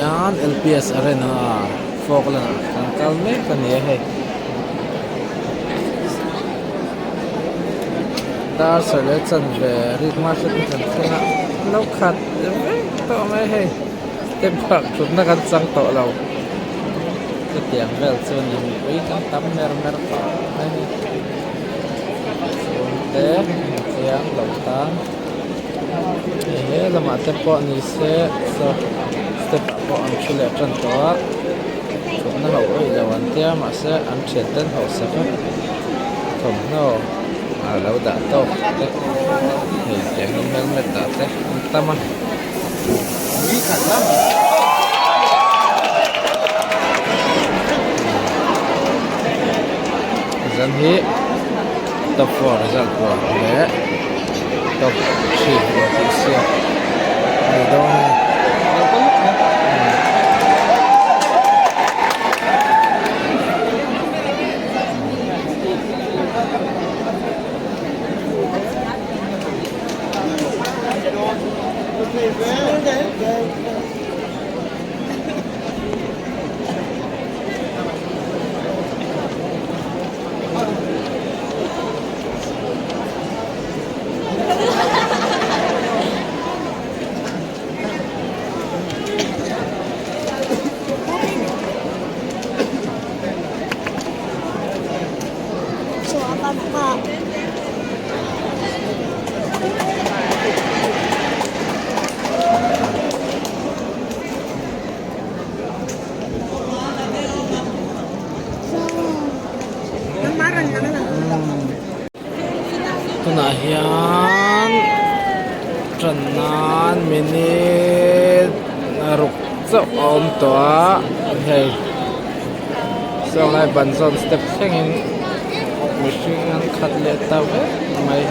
hian LPS Arena Falkland kan kalme kan ye hei dar selection ve rit market kan thena lo khat to mai hei step back chut na kan chang to lo cái tiếng vel chuan in ui kan tam mer mer pa mai hei te tiếng lo ta he lama te po ni se so step po am chule tran to chut na ho oi lawan tia ma se am chen ten ho sa ka thom no lâu đã to thì chẳng những mấy mệt đã thế tâm anh nghĩ thật lắm dân hi tập vở dân của lẽ tập chỉ của thị siêu thì đâu tuna hian tranan minute ruk chau om to hei so lai ban zon step thengin machine an khat le ta ve mai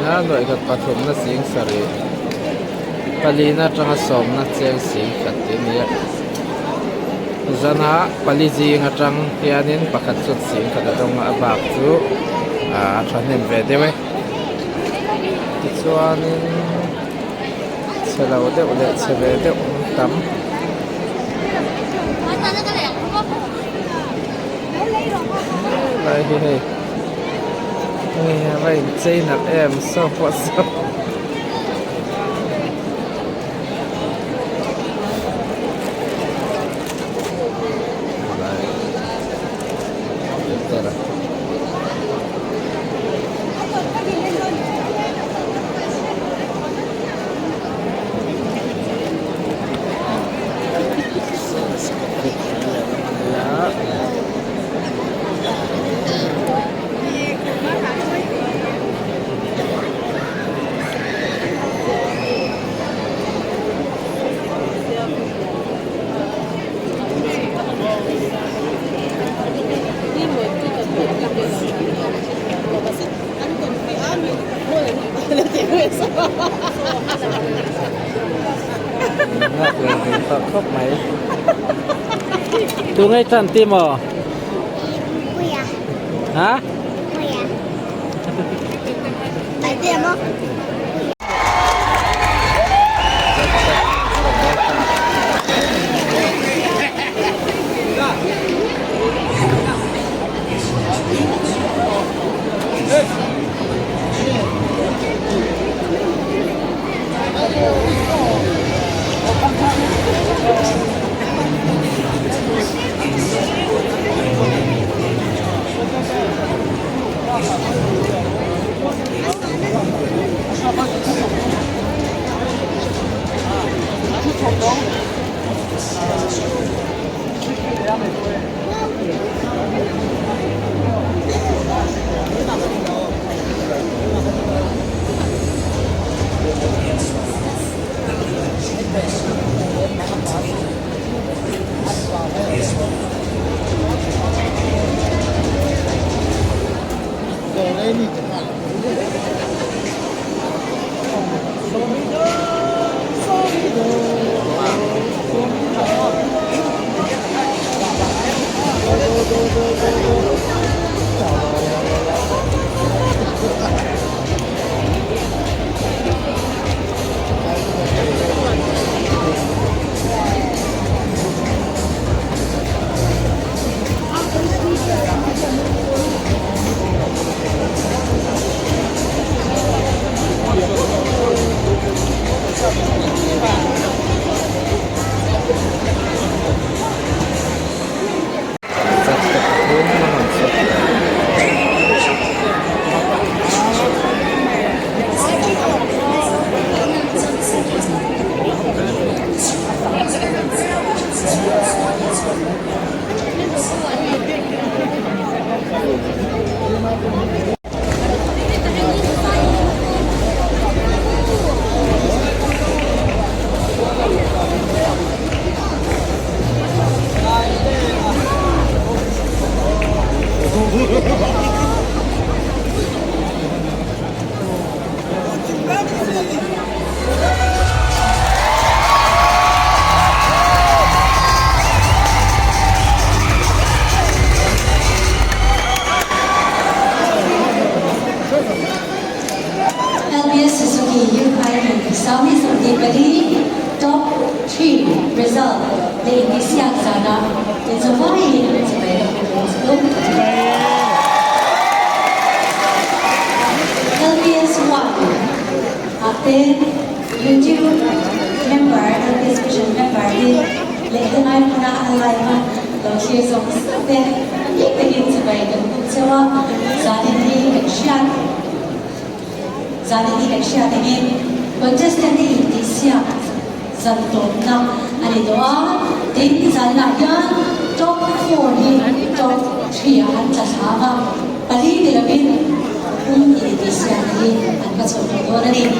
na noi khat pathum na sing sari palina tanga som na cheng sing khat tinia zana pali ji nga tang hianin pakhat chut sing khat dong a bak chu a thanen ve dewe ti chuanin chelo de ule cheve de tam lai hi hei vậy chơi nạp em sao quá sao khóc mày tôi ngay chân tim à hả tại tim không 3 result the Indonesia sana is a very LPS 1 then YouTube member LPS vision member later I puna alive lo share some then begin to buy the sewa Zalini Asia dengan contestant di Indonesia Zaltona ani doa din Zalina yan top 4 ni top 3 an sama pali dilabin Indonesia ni an pasal doa ni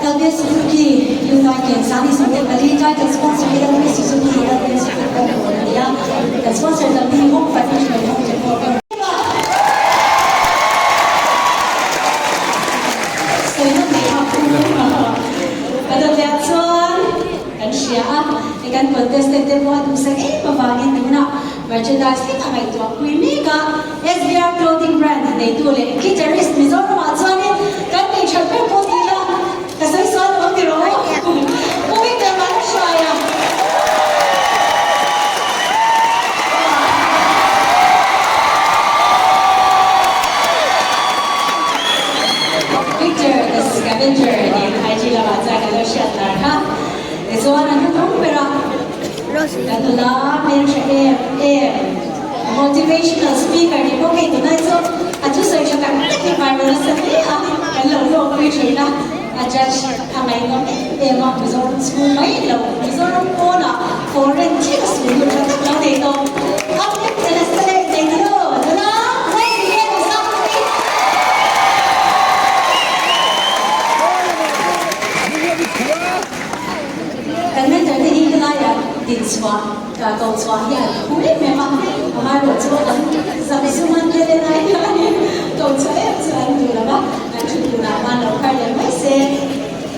Kalbia Suzuki United Sani Sani pali jai sponsor kita ni Suzuki dan Suzuki dia sponsor dari home financial home kan contestant dia buat usah pabagin muna merchandise kita may tuwa Quimica SBR clothing brand they do le guitarist Mizoro Matsoni kan may champion po nila kasi saan mo tiro moving the Malaysia Victor the scavenger ni IG la baca kalau share ha so ano pero Adalah motivational speaker ni ko kay tunay so ato sa siya ka viral sa niya hello ko siya na judge kamay no mga resort school may lo resort ko na foreign tips mo yung lang dito update na sa dito wala may sige sa Karena dari ini kelaya di Swah, kalau Swah ya, mungkin memang hamaru Swah sampai semua kita naik lagi. Kalau saya tu lah, nanti tu nama lokal yang masih,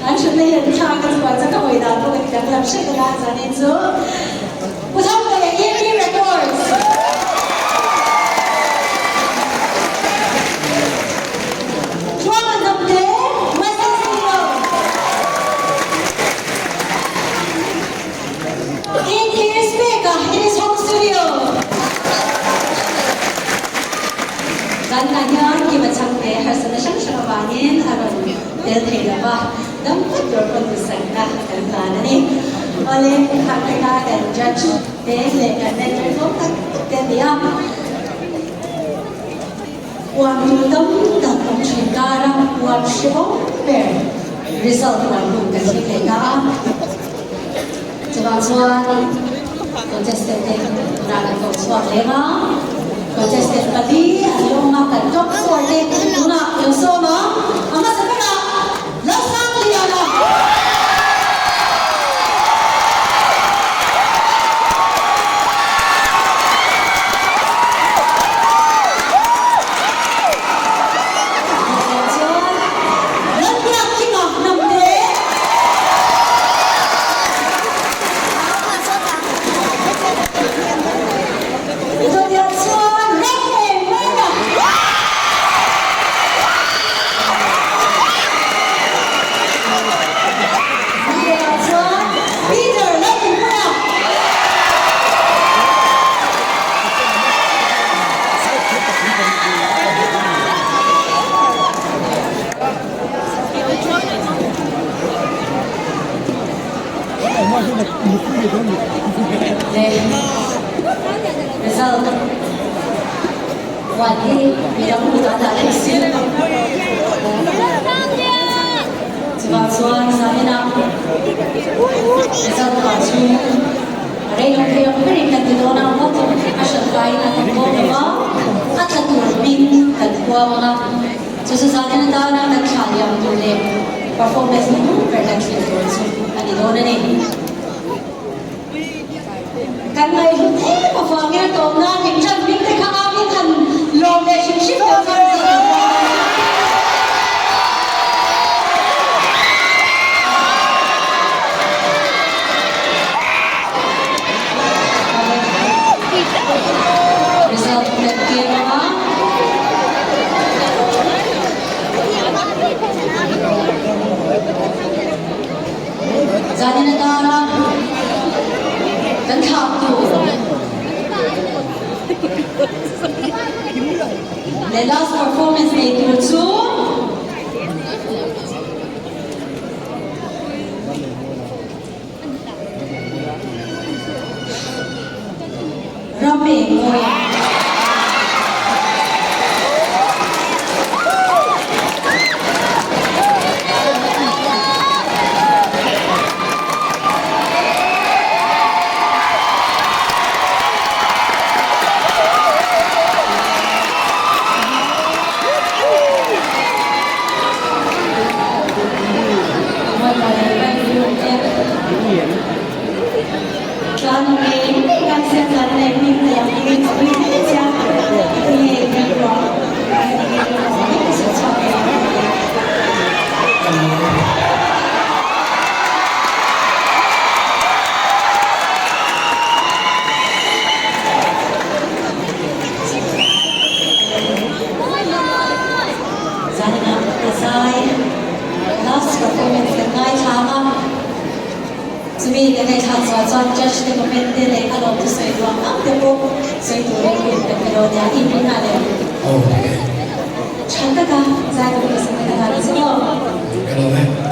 nanti ni yang cakap Swah cakap weda, tu kita dalam sekolah sana itu, pusat yang EMI Records. Nanti kita sampai hasil nasional bangin akan terlihat bah dan betul betul sangat terkenal ni oleh KPK dan judge dan network dan dia waktu dan pencegara waktu ber result waktu ketika sebab contestant nak kau lema contestant tadi ada makan top 4 ni tuna yang sama ama sekarang lasang liana result wadi bilang kita ada hasil sebab soal saya nak result kacu mereka yang berikan di dalam waktu asal kain atau bawa atau turbin kedua mana sesuatu yang tak nak cari yang boleh performance itu production itu ada dua ni karena itu pafangnya tona himjan binte kami kan relationship yang result kira jadi negara The last performance they do too. Robin Moya. Cho nên em sẽ dẫn đến những điều như quý cha thì mình có sự chọn gia đình đã sai last performance in night time to me the night has was on judge the moment they like allow to say to am the book say to read the melody in binale okay chanta ka za ka bisa ka da so hello